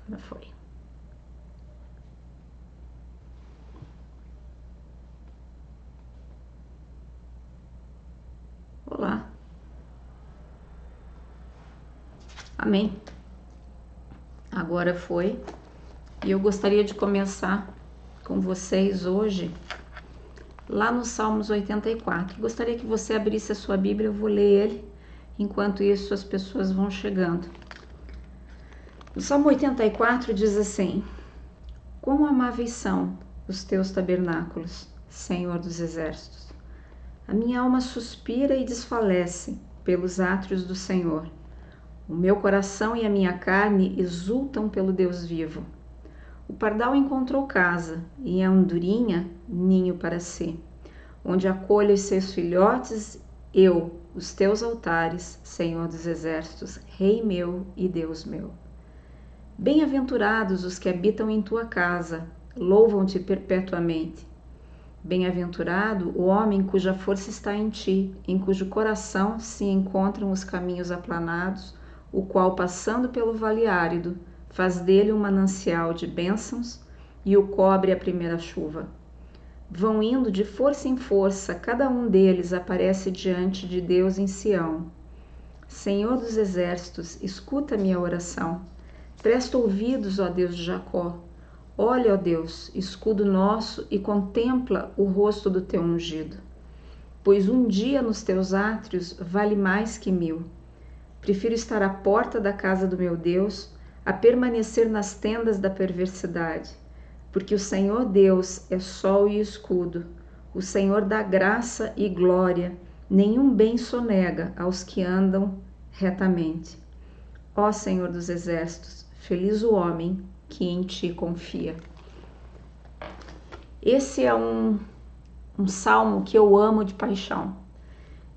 Agora foi. Olá. Amém. Agora foi. E eu gostaria de começar com vocês hoje, lá no Salmos 84. Gostaria que você abrisse a sua Bíblia, eu vou ler ele, enquanto isso as pessoas vão chegando. O Salmo 84 diz assim: Quão amáveis são os teus tabernáculos, Senhor dos exércitos! A minha alma suspira e desfalece pelos átrios do Senhor. O meu coração e a minha carne exultam pelo Deus vivo. O pardal encontrou casa, e a andorinha ninho para si, onde acolho os seus filhotes, eu, os teus altares, Senhor dos exércitos, Rei meu e Deus meu. Bem-aventurados os que habitam em tua casa, louvam-te perpetuamente. Bem-aventurado o homem cuja força está em ti, em cujo coração se encontram os caminhos aplanados, o qual, passando pelo vale árido, faz dele um manancial de bênçãos e o cobre a primeira chuva. Vão indo de força em força, cada um deles aparece diante de Deus em Sião. Senhor dos exércitos, escuta minha oração. Presta ouvidos, ó Deus de Jacó. Olha, ó Deus, escudo nosso, e contempla o rosto do teu ungido. Pois um dia nos teus átrios vale mais que 1000. Prefiro estar à porta da casa do meu Deus a permanecer nas tendas da perversidade, porque o Senhor Deus é sol e escudo, o Senhor dá graça e glória, nenhum bem sonega aos que andam retamente. Ó Senhor dos exércitos, feliz o homem que em ti confia. Esse é um salmo que eu amo de paixão.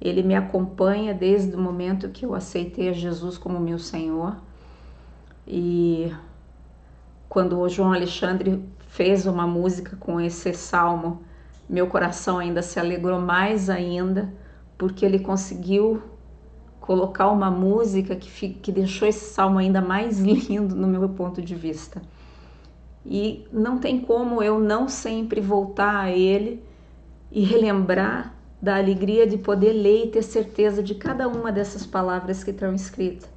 Ele me acompanha desde o momento que eu aceitei a Jesus como meu Senhor. E quando o João Alexandre fez uma música com esse salmo, meu coração ainda se alegrou mais ainda, porque ele conseguiu colocar uma música que deixou esse salmo ainda mais lindo no meu ponto de vista. E não tem como eu não sempre voltar a ele e relembrar da alegria de poder ler e ter certeza de cada uma dessas palavras que estão escritas.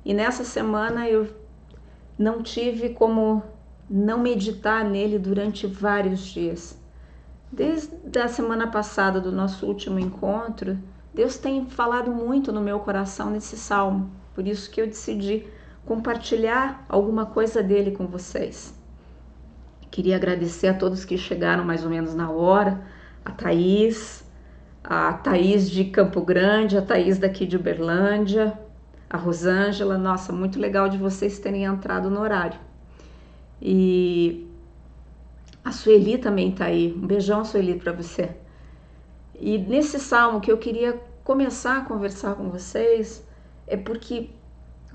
E nessa semana eu não tive como não meditar nele durante vários dias. Desde a semana passada do nosso último encontro, Deus tem falado muito no meu coração nesse salmo. Por isso que eu decidi compartilhar alguma coisa dele com vocês. Queria agradecer a todos que chegaram mais ou menos na hora, a Thaís de Campo Grande, a Thaís daqui de Uberlândia, a Rosângela. Nossa, muito legal de vocês terem entrado no horário. E a Sueli também tá aí. Um beijão, Sueli, para você. E nesse salmo que eu queria começar a conversar com vocês é porque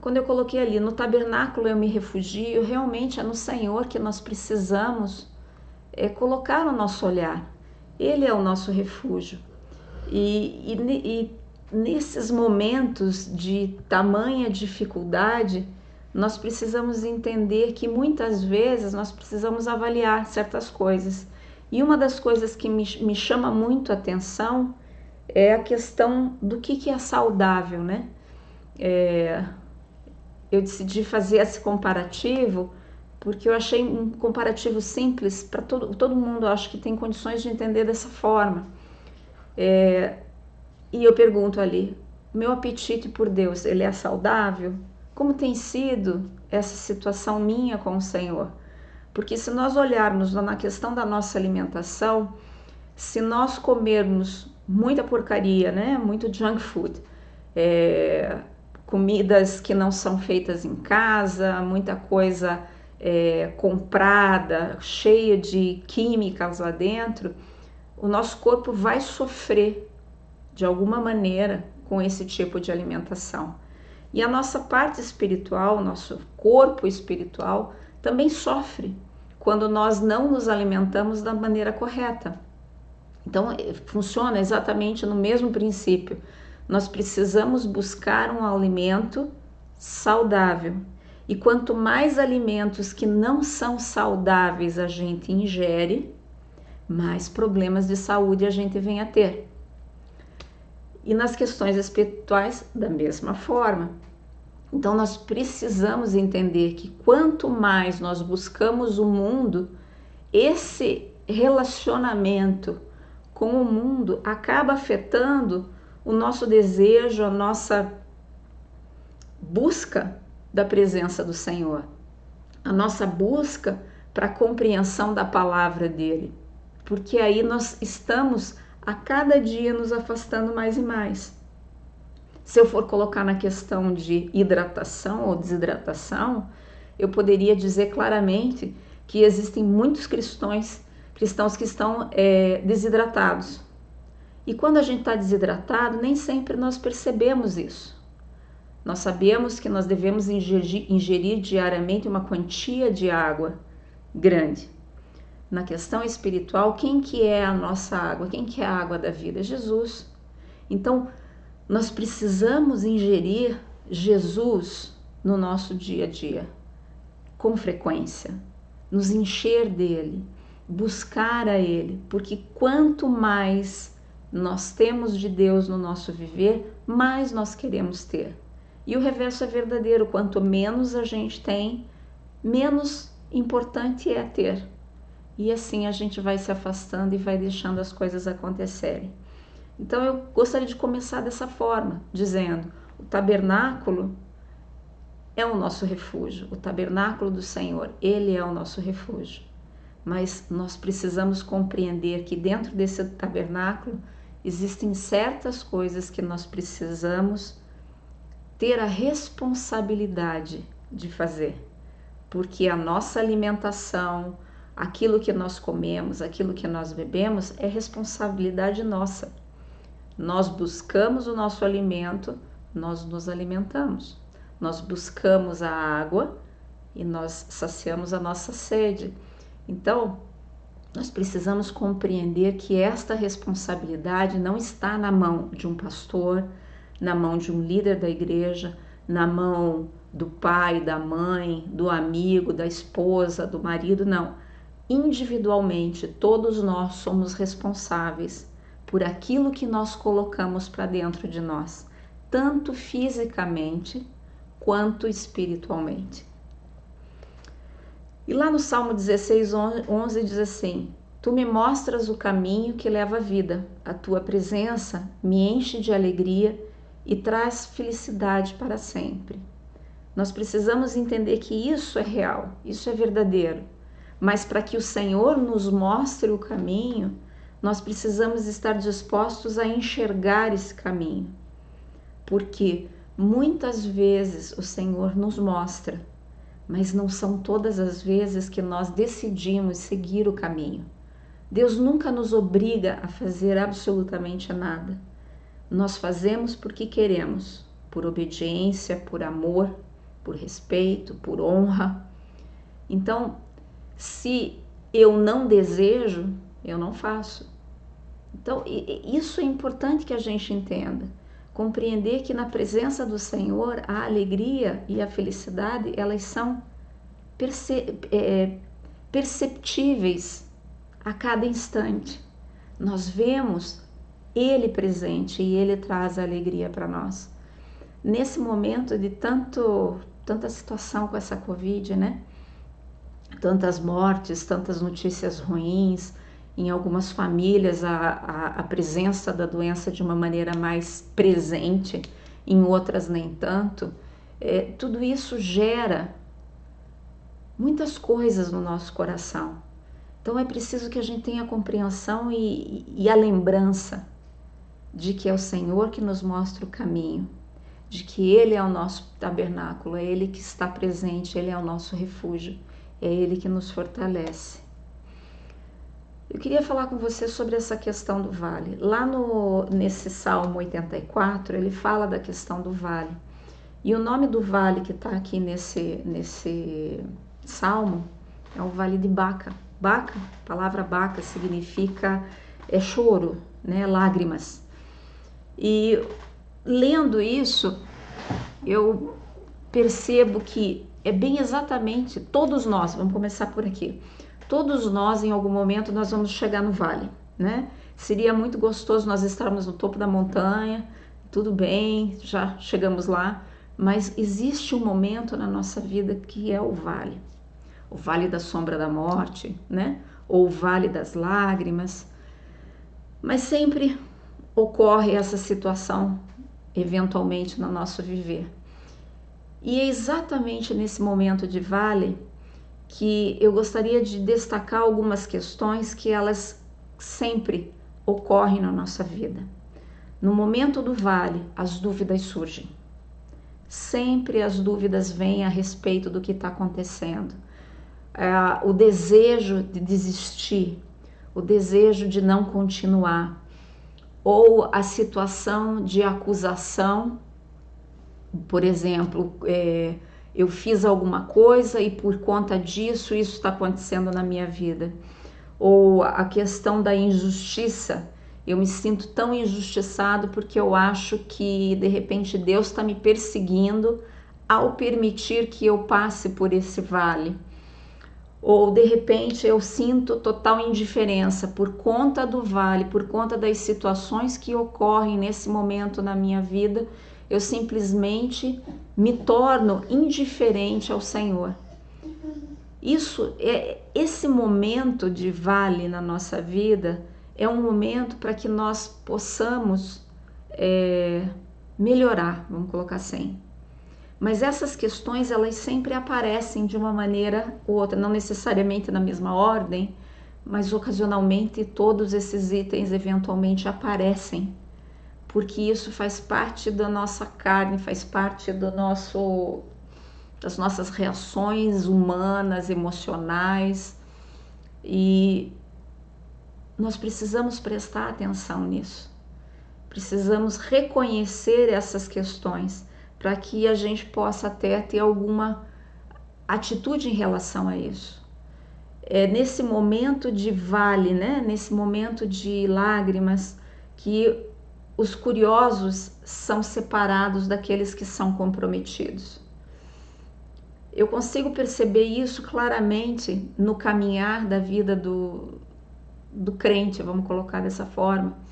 quando eu coloquei ali, no tabernáculo eu me refugio, realmente é no Senhor que nós precisamos colocar o nosso olhar. Ele é o nosso refúgio. E nesses momentos de tamanha dificuldade, nós precisamos entender que muitas vezes nós precisamos avaliar certas coisas. E uma das coisas que me chama muito a atenção é a questão do que é saudável, né? Eu decidi fazer esse comparativo porque eu achei um comparativo simples para todo mundo, acho que tem condições de entender dessa forma. E eu pergunto ali, meu apetite por Deus, ele é saudável? Como tem sido essa situação minha com o Senhor? Porque se nós olharmos na questão da nossa alimentação, se nós comermos muita porcaria, né? Muito junk food, comidas que não são feitas em casa, muita coisa comprada, cheia de químicas lá dentro, o nosso corpo vai sofrer de alguma maneira com esse tipo de alimentação. E a nossa parte espiritual, nosso corpo espiritual, também sofre quando nós não nos alimentamos da maneira correta. Então, funciona exatamente no mesmo princípio. Nós precisamos buscar um alimento saudável. E quanto mais alimentos que não são saudáveis a gente ingere, mais problemas de saúde a gente vem a ter. E nas questões espirituais, da mesma forma. Então nós precisamos entender que quanto mais nós buscamos o mundo, esse relacionamento com o mundo acaba afetando o nosso desejo, a nossa busca da presença do Senhor, a nossa busca para a compreensão da palavra dele, porque aí nós estamos a cada dia nos afastando mais e mais. Se eu for colocar na questão de hidratação ou desidratação, eu poderia dizer claramente que existem muitos cristãos que estão desidratados. E quando a gente está desidratado, nem sempre nós percebemos isso. Nós sabemos que nós devemos ingerir diariamente uma quantia de água grande. Na questão espiritual, quem que é a nossa água? Quem que é a água da vida? É Jesus. Então, nós precisamos ingerir Jesus no nosso dia a dia, com frequência, nos encher dele, buscar a ele, porque quanto mais nós temos de Deus no nosso viver, mais nós queremos ter. E o reverso é verdadeiro, quanto menos a gente tem, menos importante é ter. E assim a gente vai se afastando e vai deixando as coisas acontecerem. Então eu gostaria de começar dessa forma, dizendo: o tabernáculo é o nosso refúgio, o tabernáculo do Senhor, ele é o nosso refúgio. Mas nós precisamos compreender que dentro desse tabernáculo existem certas coisas que nós precisamos ter a responsabilidade de fazer, porque a nossa alimentação, aquilo que nós comemos, aquilo que nós bebemos, é responsabilidade nossa. Nós buscamos o nosso alimento, nós nos alimentamos. Nós buscamos a água e nós saciamos a nossa sede. Então, nós precisamos compreender que esta responsabilidade não está na mão de um pastor, na mão de um líder da igreja, na mão do pai, da mãe, do amigo, da esposa, do marido, não. Individualmente, todos nós somos responsáveis por aquilo que nós colocamos para dentro de nós, tanto fisicamente quanto espiritualmente. E lá no Salmo 16:11 diz assim: Tu me mostras o caminho que leva à vida, a tua presença me enche de alegria e traz felicidade para sempre. Nós precisamos entender que isso é real, isso é verdadeiro, mas para que o Senhor nos mostre o caminho, nós precisamos estar dispostos a enxergar esse caminho, porque muitas vezes o Senhor nos mostra, mas não são todas as vezes que nós decidimos seguir o caminho. Deus nunca nos obriga a fazer absolutamente nada. Nós fazemos porque queremos, por obediência, por amor, por respeito, por honra. Então, se eu não desejo, eu não faço. Então, isso é importante que a gente entenda. Compreender que na presença do Senhor, a alegria e a felicidade, elas são perceptíveis a cada instante. Nós vemos Ele presente e Ele traz a alegria para nós. Nesse momento de tanta situação com essa Covid, né? Tantas mortes, tantas notícias ruins, em algumas famílias a presença da doença de uma maneira mais presente, em outras nem tanto. Tudo isso gera muitas coisas no nosso coração. Então é preciso que a gente tenha a compreensão e a lembrança de que é o Senhor que nos mostra o caminho, de que Ele é o nosso tabernáculo, é Ele que está presente, Ele é o nosso refúgio, é Ele que nos fortalece. Eu queria falar com você sobre essa questão do vale. Lá nesse Salmo 84, ele fala da questão do vale. E o nome do vale que está aqui nesse Salmo é o Vale de Baca. Baca, a palavra Baca significa choro, né, lágrimas. E lendo isso, eu percebo que é bem exatamente, todos nós, vamos começar por aqui, todos nós em algum momento nós vamos chegar no vale, né? Seria muito gostoso nós estarmos no topo da montanha, tudo bem, já chegamos lá, mas existe um momento na nossa vida que é o vale da sombra da morte, né? Ou o vale das lágrimas, mas sempre ocorre essa situação eventualmente no nosso viver. E é exatamente nesse momento de vale que eu gostaria de destacar algumas questões que elas sempre ocorrem na nossa vida. No momento do vale, as dúvidas surgem. Sempre as dúvidas vêm a respeito do que está acontecendo. O desejo de desistir, o desejo de não continuar, ou a situação de acusação. Por exemplo, eu fiz alguma coisa e por conta disso isso está acontecendo na minha vida. Ou a questão da injustiça, eu me sinto tão injustiçado porque eu acho que de repente Deus está me perseguindo ao permitir que eu passe por esse vale. Ou de repente eu sinto total indiferença por conta do vale, por conta das situações que ocorrem nesse momento na minha vida, eu simplesmente me torno indiferente ao Senhor. Esse momento de vale na nossa vida é um momento para que nós possamos melhorar, vamos colocar assim. Mas essas questões, elas sempre aparecem de uma maneira ou outra, não necessariamente na mesma ordem, mas ocasionalmente todos esses itens eventualmente aparecem, porque isso faz parte da nossa carne, faz parte das nossas reações humanas, emocionais, e nós precisamos prestar atenção nisso, precisamos reconhecer essas questões, para que a gente possa até ter alguma atitude em relação a isso. Nesse momento de vale, né? Nesse momento de lágrimas, que os curiosos são separados daqueles que são comprometidos. Eu consigo perceber isso claramente no caminhar da vida do crente, vamos colocar dessa forma.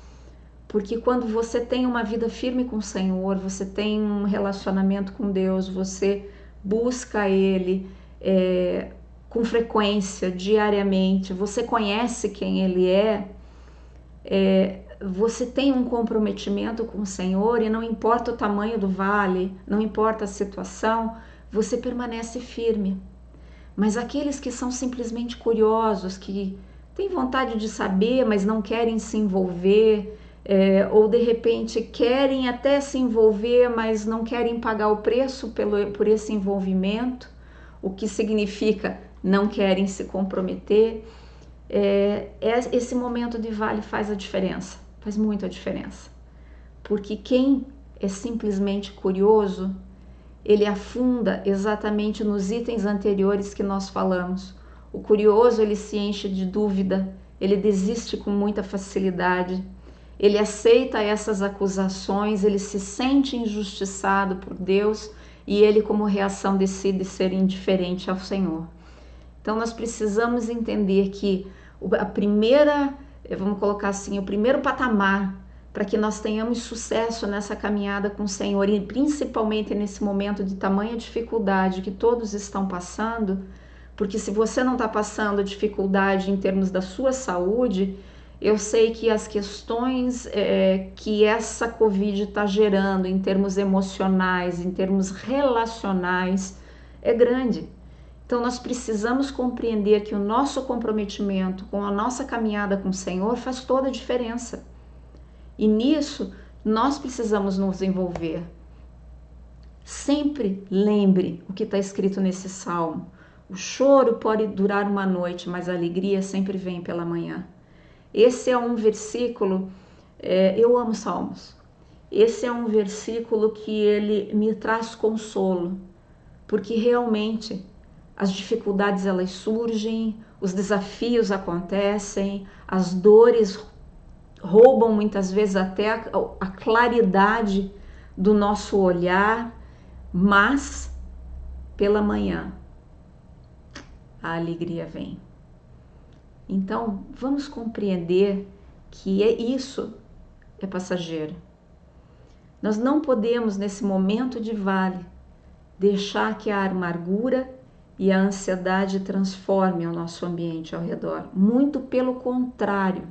Porque quando você tem uma vida firme com o Senhor, você tem um relacionamento com Deus, você busca Ele com frequência, diariamente, você conhece quem Ele você tem um comprometimento com o Senhor e não importa o tamanho do vale, não importa a situação, você permanece firme. Mas aqueles que são simplesmente curiosos, que têm vontade de saber, mas não querem se envolver, ou de repente querem até se envolver, mas não querem pagar o preço por esse envolvimento, o que significa não querem se comprometer, esse momento de vale faz a diferença, faz muita diferença, porque quem é simplesmente curioso, ele afunda exatamente nos itens anteriores que nós falamos. O curioso, ele se enche de dúvida, ele desiste com muita facilidade, ele aceita essas acusações, ele se sente injustiçado por Deus e ele, como reação, decide ser indiferente ao Senhor. Então, nós precisamos entender que a primeira, vamos colocar assim, o primeiro patamar para que nós tenhamos sucesso nessa caminhada com o Senhor e principalmente nesse momento de tamanha dificuldade que todos estão passando, porque se você não está passando dificuldade em termos da sua saúde, eu sei que as questões que essa Covid está gerando em termos emocionais, em termos relacionais, é grande. Então nós precisamos compreender que o nosso comprometimento com a nossa caminhada com o Senhor faz toda a diferença. E nisso nós precisamos nos envolver. Sempre lembre o que está escrito nesse salmo. O choro pode durar uma noite, mas a alegria sempre vem pela manhã. Esse é um versículo, eu amo salmos. Esse é um versículo que ele me traz consolo, porque realmente as dificuldades elas surgem, os desafios acontecem, as dores roubam muitas vezes até a claridade do nosso olhar, mas pela manhã, a alegria vem. Então, vamos compreender que isso é passageiro. Nós não podemos, nesse momento de vale, deixar que a amargura e a ansiedade transformem o nosso ambiente ao redor. Muito pelo contrário,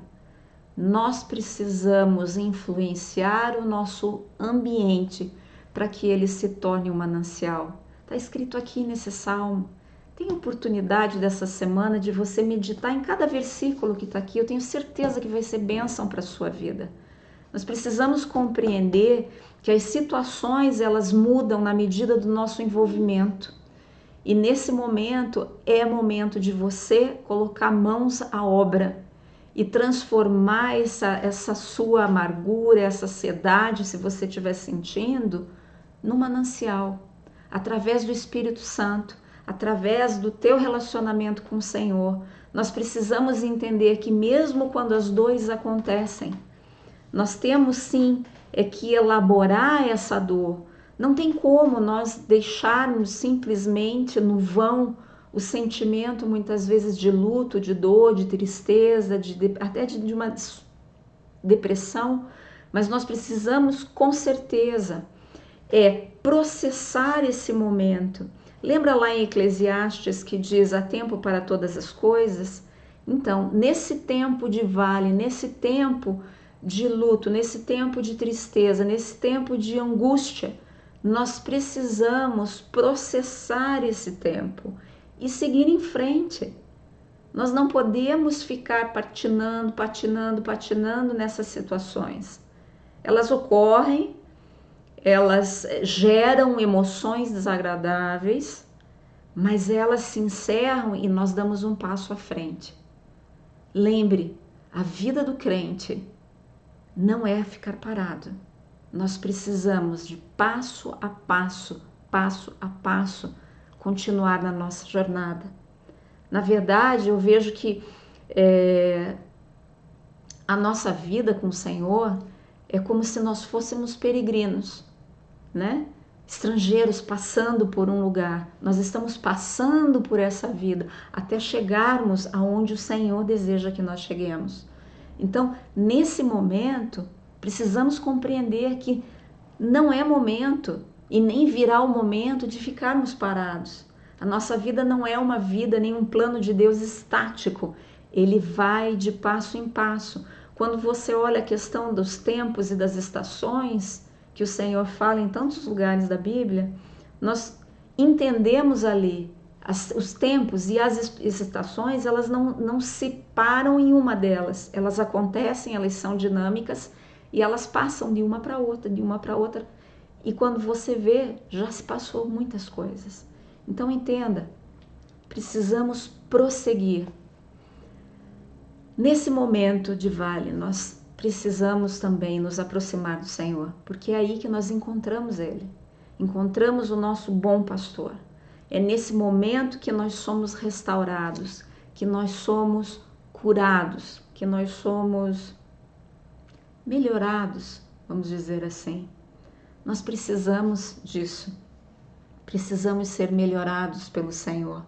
nós precisamos influenciar o nosso ambiente para que ele se torne um manancial. Está escrito aqui nesse salmo. Tem oportunidade dessa semana de você meditar em cada versículo que está aqui. Eu tenho certeza que vai ser bênção para a sua vida. Nós precisamos compreender que as situações elas mudam na medida do nosso envolvimento. E nesse momento é momento de você colocar mãos à obra e transformar essa sua amargura, essa ansiedade, se você estiver sentindo, num manancial, através do Espírito Santo, através do teu relacionamento com o Senhor. Nós precisamos entender que mesmo quando as dores acontecem, nós temos sim que elaborar essa dor. Não tem como nós deixarmos simplesmente no vão o sentimento muitas vezes de luto, de dor, de tristeza, até de uma depressão, mas nós precisamos com certeza processar esse momento. Lembra lá em Eclesiastes que diz: há tempo para todas as coisas? Então, nesse tempo de vale, nesse tempo de luto, nesse tempo de tristeza, nesse tempo de angústia, nós precisamos processar esse tempo e seguir em frente. Nós não podemos ficar patinando nessas situações. Elas ocorrem, elas geram emoções desagradáveis, mas elas se encerram e nós damos um passo à frente. Lembre, a vida do crente não é ficar parado. Nós precisamos de passo a passo, continuar na nossa jornada. Na verdade, eu vejo que a nossa vida com o Senhor é como se nós fôssemos peregrinos, né? Estrangeiros passando por um lugar. Nós estamos passando por essa vida até chegarmos aonde o Senhor deseja que nós cheguemos. Então, nesse momento, precisamos compreender que não é momento e nem virá o momento de ficarmos parados. A nossa vida não é uma vida, nem um plano de Deus estático. Ele vai de passo em passo. Quando você olha a questão dos tempos e das estações, que o Senhor fala em tantos lugares da Bíblia, nós entendemos ali os tempos e as estações, elas não se param em uma delas. Elas acontecem, elas são dinâmicas e elas passam de uma para outra. E quando você vê, já se passou muitas coisas. Então entenda, precisamos prosseguir. Nesse momento de vale, nós precisamos também nos aproximar do Senhor, porque é aí que nós encontramos Ele. Encontramos o nosso bom pastor. É nesse momento que nós somos restaurados, que nós somos curados, que nós somos melhorados, vamos dizer assim. Nós precisamos disso. Precisamos ser melhorados pelo Senhor.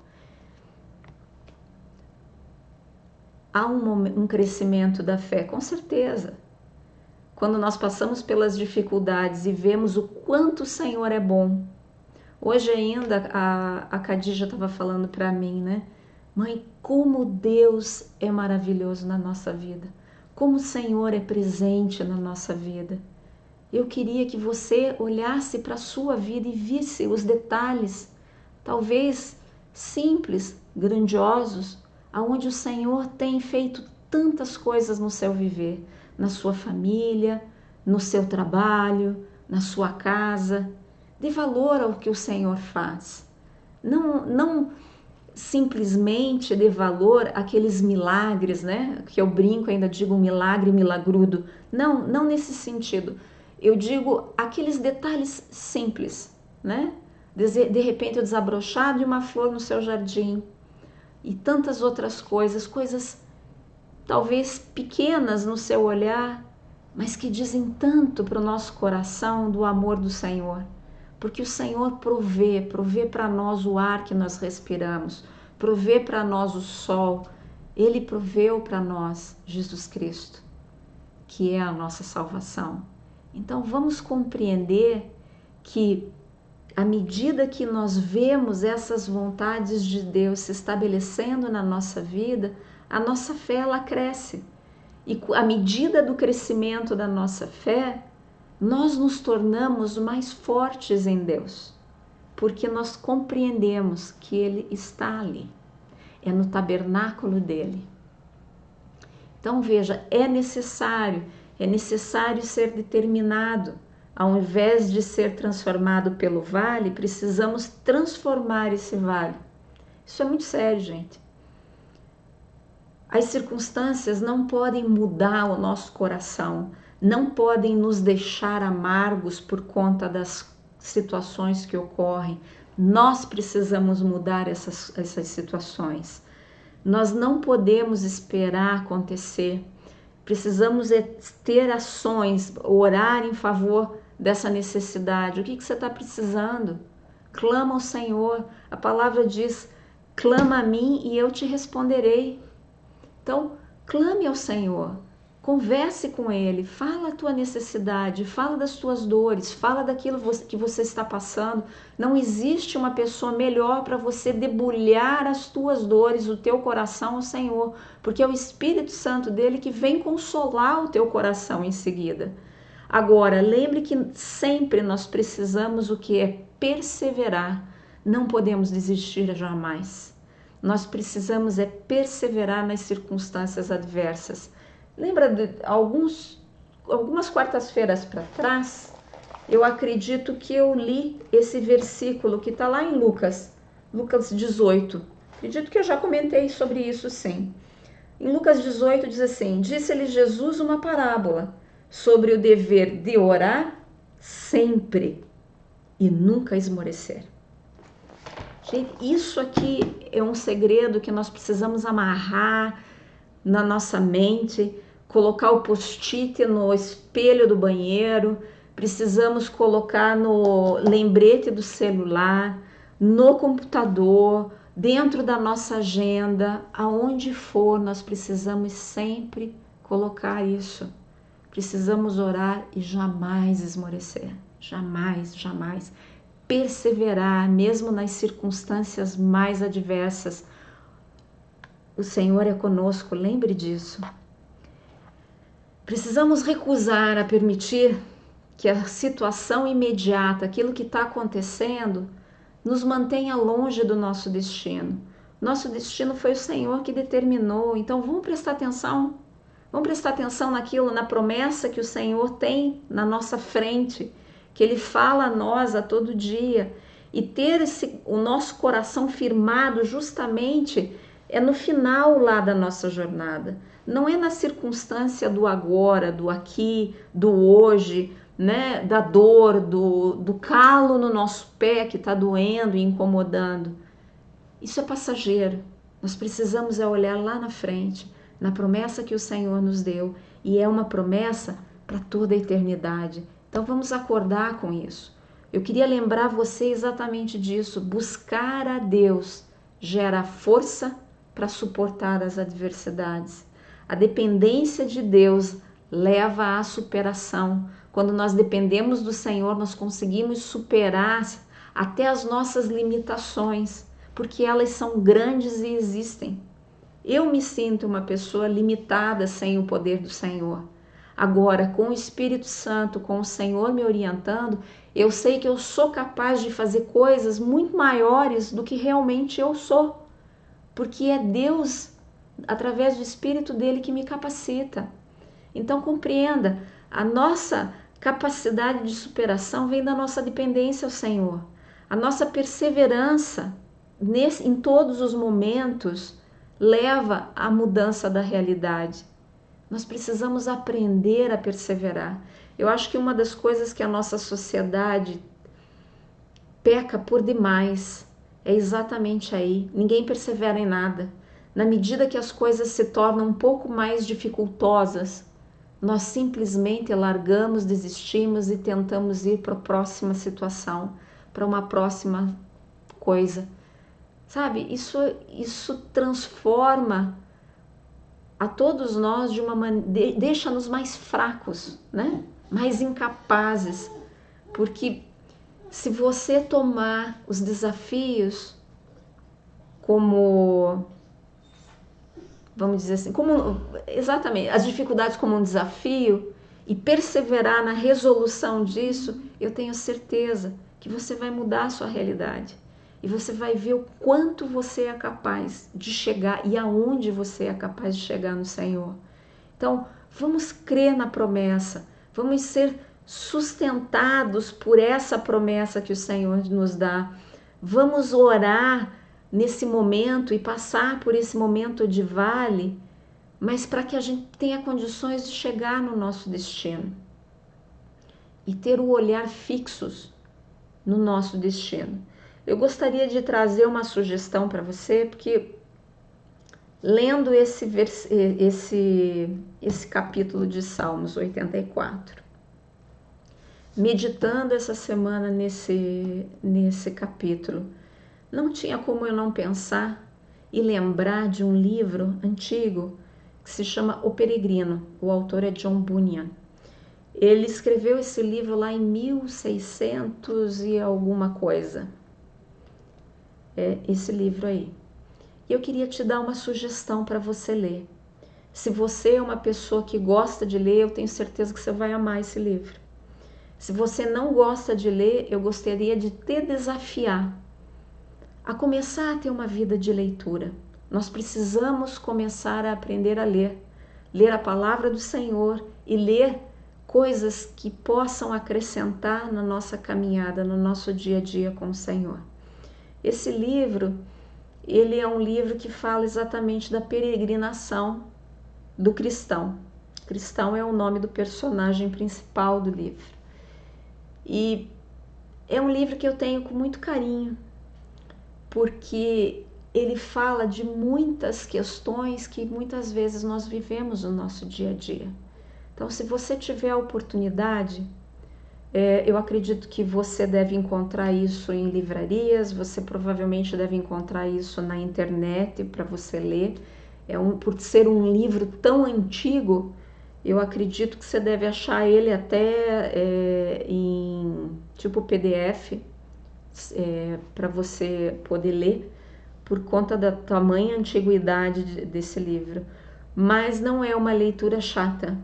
Há um crescimento da fé, com certeza. Quando nós passamos pelas dificuldades e vemos o quanto o Senhor é bom. Hoje ainda a Khadija estava falando para mim, né? Mãe, como Deus é maravilhoso na nossa vida. Como o Senhor é presente na nossa vida. Eu queria que você olhasse para a sua vida e visse os detalhes, talvez simples, grandiosos, aonde o Senhor tem feito tantas coisas no seu viver, na sua família, no seu trabalho, na sua casa. Dê valor ao que o Senhor faz. Não simplesmente dê valor àqueles milagres, né? Que eu brinco, ainda digo milagre milagrudo. Não nesse sentido. Eu digo aqueles detalhes simples, né? De repente o desabrochar de uma flor no seu jardim e tantas outras coisas talvez pequenas no seu olhar, mas que dizem tanto para o nosso coração do amor do Senhor. porque o Senhor provê para nós o ar que nós respiramos, provê para nós o sol. Ele proveu para nós Jesus Cristo, que é a nossa salvação. Então vamos compreender que à medida que nós vemos essas vontades de Deus se estabelecendo na nossa vida, a nossa fé ela cresce. E à medida do crescimento da nossa fé, nós nos tornamos mais fortes em Deus, porque nós compreendemos que Ele está ali, é no tabernáculo dele. Então veja, é necessário ser determinado. Ao invés de ser transformado pelo vale, precisamos transformar esse vale. Isso é muito sério, gente. As circunstâncias não podem mudar o nosso coração, não podem nos deixar amargos por conta das situações que ocorrem. Nós precisamos mudar essas situações. Nós não podemos esperar acontecer. Precisamos ter ações, orar em favor dessa necessidade. O que você está precisando? Clama ao Senhor. A palavra diz: clama a mim e eu te responderei. Então, clame ao Senhor, converse com Ele, fala a tua necessidade, fala das tuas dores, fala daquilo que você está passando. Não existe uma pessoa melhor para você debulhar as tuas dores, o teu coração ao Senhor, porque é o Espírito Santo dele que vem consolar o teu coração em seguida. Agora, lembre que sempre nós precisamos o que é perseverar, não podemos desistir jamais. Nós precisamos perseverar nas circunstâncias adversas. Lembra de algumas quartas-feiras para trás, eu acredito que eu li esse versículo que está lá em Lucas 18. Acredito que eu já comentei sobre isso, sim. Em Lucas 18 diz assim: disse-lhe Jesus uma parábola sobre o dever de orar sempre e nunca esmorecer. Gente, isso aqui é um segredo que nós precisamos amarrar na nossa mente, colocar o post-it no espelho do banheiro, precisamos colocar no lembrete do celular, no computador, dentro da nossa agenda, aonde for, nós precisamos sempre colocar isso. Precisamos orar e jamais esmorecer, jamais, jamais. Perseverar, mesmo nas circunstâncias mais adversas. O Senhor é conosco, lembre disso. Precisamos recusar a permitir que a situação imediata, aquilo que está acontecendo, nos mantenha longe do nosso destino. Nosso destino foi o Senhor que determinou, então vamos prestar atenção. Vamos prestar atenção naquilo, na promessa que o Senhor tem na nossa frente, que Ele fala a nós a todo dia, e ter o nosso coração firmado justamente é no final lá da nossa jornada. Não é na circunstância do agora, do aqui, do hoje, né? Da dor, do calo no nosso pé que está doendo e incomodando. Isso é passageiro. Nós precisamos olhar lá na frente, na promessa que o Senhor nos deu, e é uma promessa para toda a eternidade. Então vamos acordar com isso. Eu queria lembrar você exatamente disso. Buscar a Deus gera força para suportar as adversidades. A dependência de Deus leva à superação. Quando nós dependemos do Senhor, nós conseguimos superar até as nossas limitações, porque elas são grandes e existem. Eu me sinto uma pessoa limitada sem o poder do Senhor. Agora, com o Espírito Santo, com o Senhor me orientando, eu sei que eu sou capaz de fazer coisas muito maiores do que realmente eu sou, porque é Deus, através do Espírito dele, que me capacita. Então, compreenda, a nossa capacidade de superação vem da nossa dependência ao Senhor. A nossa perseverança em todos os momentos leva à mudança da realidade. Nós precisamos aprender a perseverar. Eu acho que uma das coisas que a nossa sociedade peca por demais é exatamente aí. Ninguém persevera em nada. Na medida que as coisas se tornam um pouco mais dificultosas, nós simplesmente largamos, desistimos e tentamos ir para a próxima situação. para uma próxima coisa. Sabe, isso transforma a todos nós de uma maneira, deixa-nos mais fracos, né? Mais incapazes, porque se você tomar os desafios como, vamos dizer assim, como exatamente as dificuldades como um desafio e perseverar na resolução disso, eu tenho certeza que você vai mudar a sua realidade. E você vai ver o quanto você é capaz de chegar e aonde você é capaz de chegar no Senhor. Então, vamos crer na promessa, vamos ser sustentados por essa promessa que o Senhor nos dá. Vamos orar nesse momento e passar por esse momento de vale, mas para que a gente tenha condições de chegar no nosso destino e ter o olhar fixos no nosso destino. Eu gostaria de trazer uma sugestão para você, porque lendo esse capítulo de Salmos 84, meditando essa semana nesse capítulo, não tinha como eu não pensar e lembrar de um livro antigo que se chama O Peregrino. O autor é John Bunyan. Ele escreveu esse livro lá em 1600 e alguma coisa. É esse livro aí. E eu queria te dar uma sugestão para você ler. Se você é uma pessoa que gosta de ler, eu tenho certeza que você vai amar esse livro. Se você não gosta de ler, eu gostaria de te desafiar a começar a ter uma vida de leitura. Nós precisamos começar a aprender a ler. Ler a palavra do Senhor e ler coisas que possam acrescentar na nossa caminhada, no nosso dia a dia com o Senhor. Esse livro, ele é um livro que fala exatamente da peregrinação do cristão. Cristão é o nome do personagem principal do livro. E é um livro que eu tenho com muito carinho, porque ele fala de muitas questões que muitas vezes nós vivemos no nosso dia a dia. Então, se você tiver a oportunidade, eu acredito que você deve encontrar isso em livrarias, você provavelmente deve encontrar isso na internet para você ler. Por ser um livro tão antigo, eu acredito que você deve achar ele até em tipo PDF, para você poder ler, por conta da tamanha antiguidade desse livro. Mas não é uma leitura chata.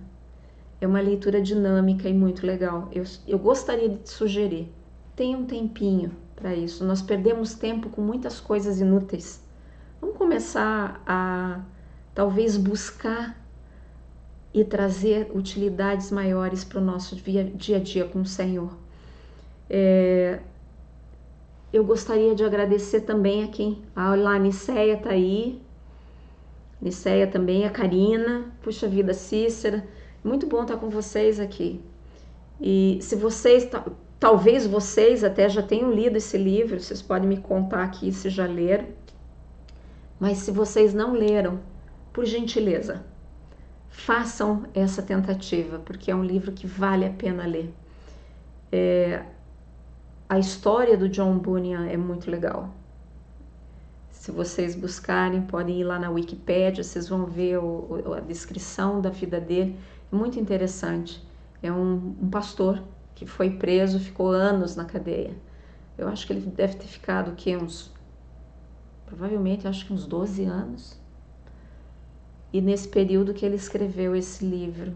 É uma leitura dinâmica e muito legal. Eu gostaria de te sugerir, tenha um tempinho para isso. Nós perdemos tempo com muitas coisas inúteis. Vamos começar a talvez buscar e trazer utilidades maiores para o nosso dia a dia com o Senhor. Eu gostaria de agradecer também a quem... A Niceia está aí. Niceia também, a Karina. Puxa vida, Cícera. Muito bom estar com vocês aqui. E se vocês, talvez vocês até já tenham lido esse livro, vocês podem me contar aqui se já leram. Mas se vocês não leram, por gentileza, façam essa tentativa, porque é um livro que vale a pena ler. A história do John Bunyan é muito legal. Se vocês buscarem, podem ir lá na Wikipédia, vocês vão ver a descrição da vida dele. É muito interessante. É um pastor que foi preso, ficou anos na cadeia. Eu acho que ele deve ter ficado o quê? Provavelmente, acho que uns 12 anos. E nesse período que ele escreveu esse livro.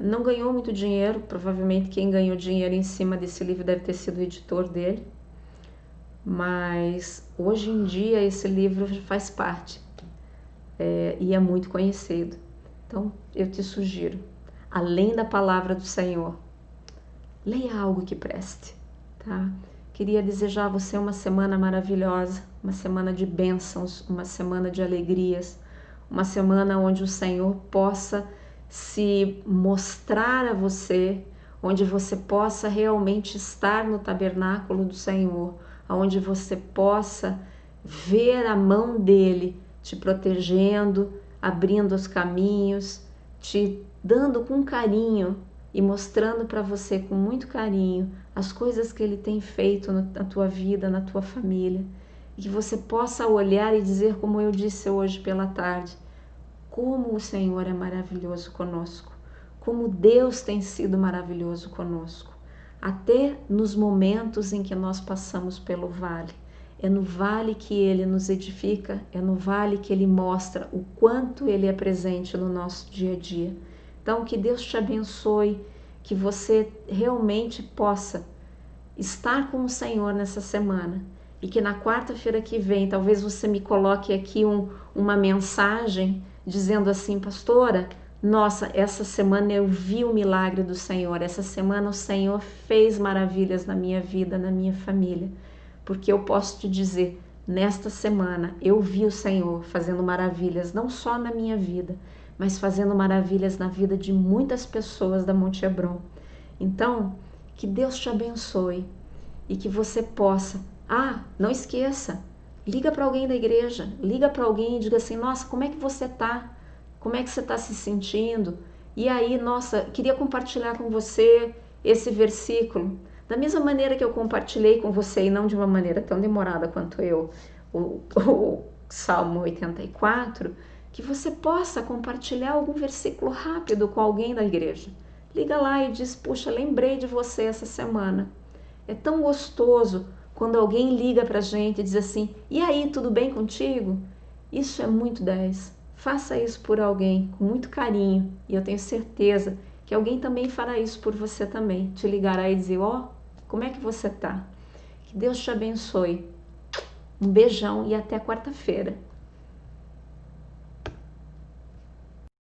Não ganhou muito dinheiro, provavelmente quem ganhou dinheiro em cima desse livro deve ter sido o editor dele. Mas hoje em dia esse livro faz parte e é muito conhecido. Então eu te sugiro, além da palavra do Senhor, leia algo que preste, tá? Queria desejar a você uma semana maravilhosa, uma semana de bênçãos, uma semana de alegrias, uma semana onde o Senhor possa se mostrar a você, onde você possa realmente estar no tabernáculo do Senhor, onde você possa ver a mão dele te protegendo, abrindo os caminhos, te dando com carinho e mostrando para você com muito carinho as coisas que Ele tem feito na tua vida, na tua família, e que você possa olhar e dizer, como eu disse hoje pela tarde, como o Senhor é maravilhoso conosco, como Deus tem sido maravilhoso conosco, até nos momentos em que nós passamos pelo vale. É no vale que Ele nos edifica, é no vale que Ele mostra o quanto Ele é presente no nosso dia a dia. Então, que Deus te abençoe, que você realmente possa estar com o Senhor nessa semana e que na quarta-feira que vem, talvez você me coloque aqui uma mensagem dizendo assim, pastora, nossa, essa semana eu vi o milagre do Senhor, essa semana o Senhor fez maravilhas na minha vida, na minha família, porque eu posso te dizer, nesta semana eu vi o Senhor fazendo maravilhas, não só na minha vida, mas fazendo maravilhas na vida de muitas pessoas da Monte Hebron. Então, que Deus te abençoe e que você possa, não esqueça, liga para alguém da igreja, liga para alguém e diga assim, nossa, como é que você está? Como é que você está se sentindo? E aí, nossa, queria compartilhar com você esse versículo, da mesma maneira que eu compartilhei com você, e não de uma maneira tão demorada quanto eu, o Salmo 84, que você possa compartilhar algum versículo rápido com alguém da igreja. Liga lá e diz, puxa, lembrei de você essa semana. É tão gostoso quando alguém liga pra gente e diz assim, e aí, tudo bem contigo? Isso é muito 10. Faça isso por alguém com muito carinho e eu tenho certeza que alguém também fará isso por você também. Te ligará e dizer, como é que você tá? Que Deus te abençoe. Um beijão e até quarta-feira.